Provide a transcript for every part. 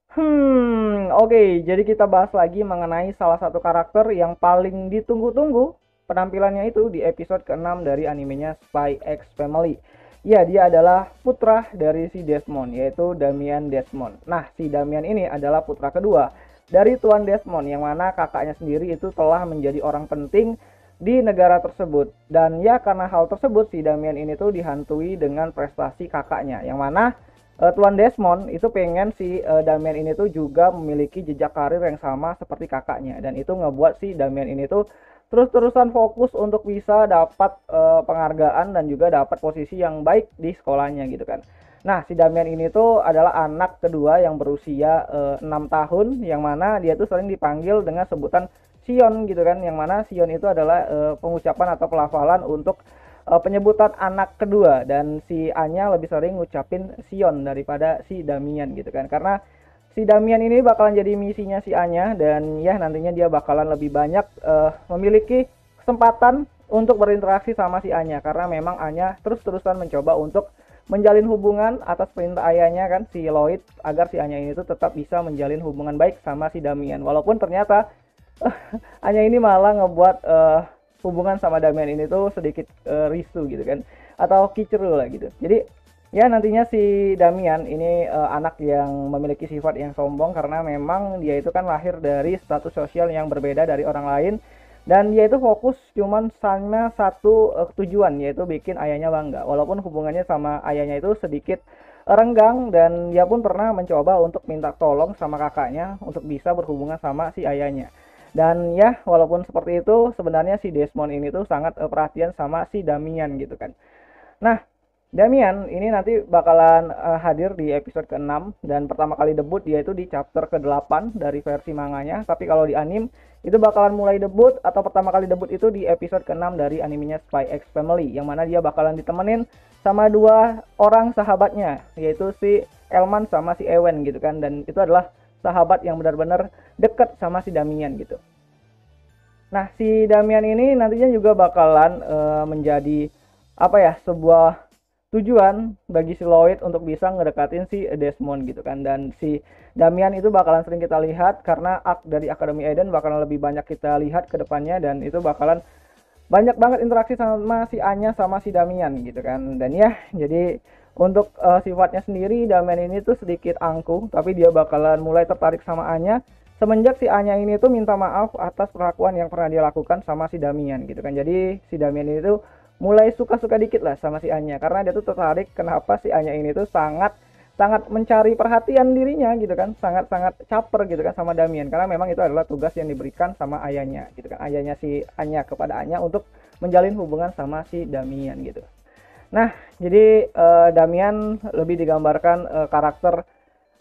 Oke, jadi kita bahas lagi mengenai salah satu karakter yang paling ditunggu-tunggu penampilannya itu di episode ke-6 dari animenya Spy X Family. Ya, dia adalah putra dari si Desmond, yaitu Damian Desmond. Nah, si Damian ini adalah putra kedua dari Tuan Desmond, yang mana kakaknya sendiri itu telah menjadi orang penting di negara tersebut. Dan ya, karena hal tersebut, si Damian ini tuh dihantui dengan prestasi kakaknya, yang mana Tuan Desmond itu pengen si Damian ini tuh juga memiliki jejak karir yang sama seperti kakaknya, dan itu ngebuat si Damian ini tuh terus-terusan fokus untuk bisa dapat penghargaan dan juga dapat posisi yang baik di sekolahnya gitu kan. Nah, si Damian ini tuh adalah anak kedua yang berusia 6 tahun, yang mana dia tuh sering dipanggil dengan sebutan Sion gitu kan, yang mana Sion itu adalah pengucapan atau pelafalan untuk penyebutan anak kedua, dan si Anya lebih sering ngucapin Sion daripada si Damian gitu kan, karena si Damian ini bakalan jadi misinya si Anya, dan ya nantinya dia bakalan lebih banyak memiliki kesempatan untuk berinteraksi sama si Anya, karena memang Anya terus-terusan mencoba untuk menjalin hubungan atas perintah ayahnya kan, si Lloyd, agar si Anya ini tuh tetap bisa menjalin hubungan baik sama si Damian, walaupun ternyata hanya ini malah ngebuat hubungan sama Damian ini tuh sedikit risu gitu kan, atau kiceru lah gitu. Jadi ya nantinya si Damian ini anak yang memiliki sifat yang sombong, karena memang dia itu kan lahir dari status sosial yang berbeda dari orang lain, dan dia itu fokus cuman sama satu tujuan, yaitu bikin ayahnya bangga, walaupun hubungannya sama ayahnya itu sedikit renggang, dan dia pun pernah mencoba untuk minta tolong sama kakaknya untuk bisa berhubungan sama si ayahnya. Dan ya, walaupun seperti itu, sebenarnya si Desmond ini tuh sangat perhatian sama si Damian gitu kan. Nah, Damian ini nanti bakalan hadir di episode ke-6, dan pertama kali debut dia itu di chapter ke-8 dari versi manganya. Tapi kalau di anim itu bakalan mulai debut atau pertama kali debut itu di episode ke-6 dari animenya Spy X Family, yang mana dia bakalan ditemenin sama dua orang sahabatnya, yaitu si Elman sama si Ewen gitu kan, dan itu adalah sahabat yang benar-benar deket sama si Damian gitu. Nah, si Damian ini nantinya juga bakalan menjadi apa ya, sebuah tujuan bagi si Lloyd untuk bisa ngedekatin si Desmond gitu kan. Dan si Damian itu bakalan sering kita lihat karena arc dari Academy Eden bakalan lebih banyak kita lihat ke depannya, dan itu bakalan banyak banget interaksi sama si Anya sama si Damian gitu kan. Dan ya, jadi untuk sifatnya sendiri Damian ini tuh sedikit angkuh, tapi dia bakalan mulai tertarik sama Anya semenjak si Anya ini tuh minta maaf atas perlakuan yang pernah dia lakukan sama si Damian gitu kan. Jadi si Damian ini tuh mulai suka-suka dikit lah sama si Anya, karena dia tuh tertarik kenapa si Anya ini tuh sangat sangat mencari perhatian dirinya gitu kan, sangat-sangat caper gitu kan sama Damian, karena memang itu adalah tugas yang diberikan sama ayahnya gitu kan, ayahnya si Anya kepada Anya untuk menjalin hubungan sama si Damian gitu. Nah, jadi Damian lebih digambarkan karakter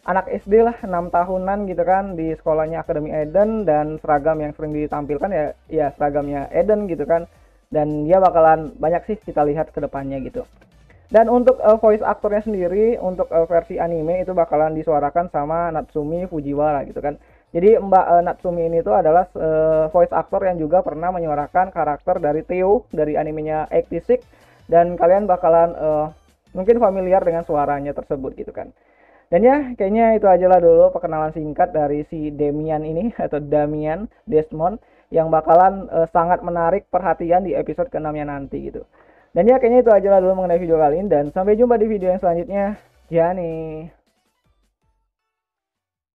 anak SD lah, 6 tahunan gitu kan, di sekolahnya Academy Eden, dan seragam yang sering ditampilkan ya ya seragamnya Eden gitu kan. Dan dia bakalan banyak sih kita lihat ke depannya gitu. Dan untuk voice aktornya sendiri untuk versi anime itu bakalan disuarakan sama Natsumi Fujiwara gitu kan. Jadi Mbak Natsumi ini tuh adalah voice actor yang juga pernah menyuarakan karakter dari Theo dari animenya 86, dan kalian bakalan mungkin familiar dengan suaranya tersebut gitu kan. Dan ya, kayaknya itu aja lah dulu perkenalan singkat dari si Damian ini atau Damian Desmond, yang bakalan sangat menarik perhatian di episode ke-6-nya nanti gitu. Dan ya, kayaknya itu aja lah dulu mengenai video kali ini, dan sampai jumpa di video yang selanjutnya. Ya nih.